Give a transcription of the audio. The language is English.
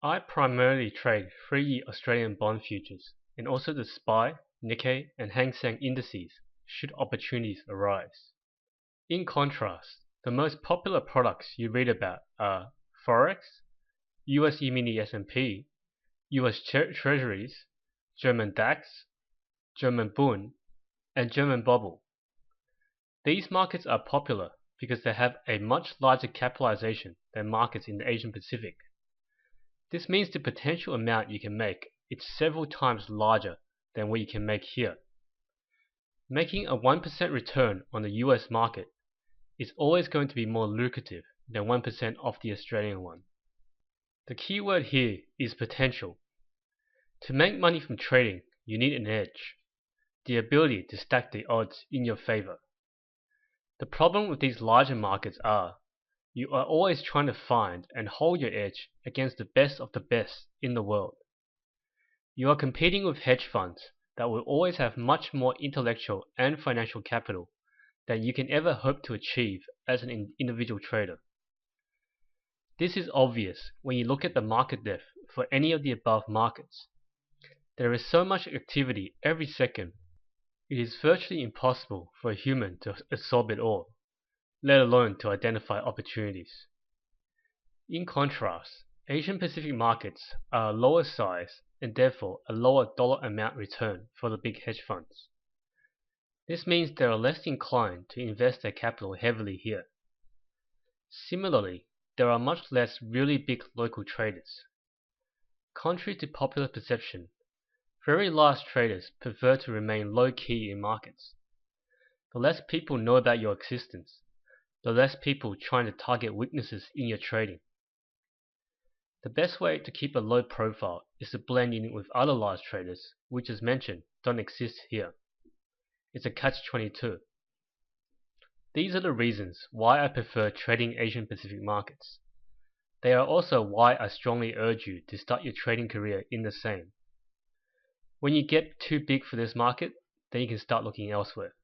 I primarily trade 3-year Australian bond futures and also the SPY, Nikkei, and Hang Seng indices should opportunities arise. In contrast, the most popular products you read about are Forex, US E-mini S&P, US Treasuries, German DAX, German Bund, and German Bubble. These markets are popular because they have a much larger capitalization than markets in the Asian Pacific. This means the potential amount you can make is several times larger than what you can make here. Making a 1% return on the US market is always going to be more lucrative than 1% off the Australian one. The key word here is potential. To make money from trading, you need an edge, the ability to stack the odds in your favor. The problem with these larger markets are, you are always trying to find and hold your edge against the best of the best in the world. You are competing with hedge funds that will always have much more intellectual and financial capital than you can ever hope to achieve as an individual trader. This is obvious when you look at the market depth for any of the above markets. There is so much activity every second, it is virtually impossible for a human to absorb it all, let alone to identify opportunities. In contrast, Asian Pacific markets are a lower size and therefore a lower dollar amount return for the big hedge funds. This means they are less inclined to invest their capital heavily here. Similarly, there are much less really big local traders. Contrary to popular perception, very large traders prefer to remain low-key in markets. The less people know about your existence, the less people trying to target weaknesses in your trading. The best way to keep a low profile is to blend in with other large traders, which as mentioned, don't exist here. It's a catch-22. These are the reasons why I prefer trading Asian Pacific markets. They are also why I strongly urge you to start your trading career in the same. When you get too big for this market, then you can start looking elsewhere.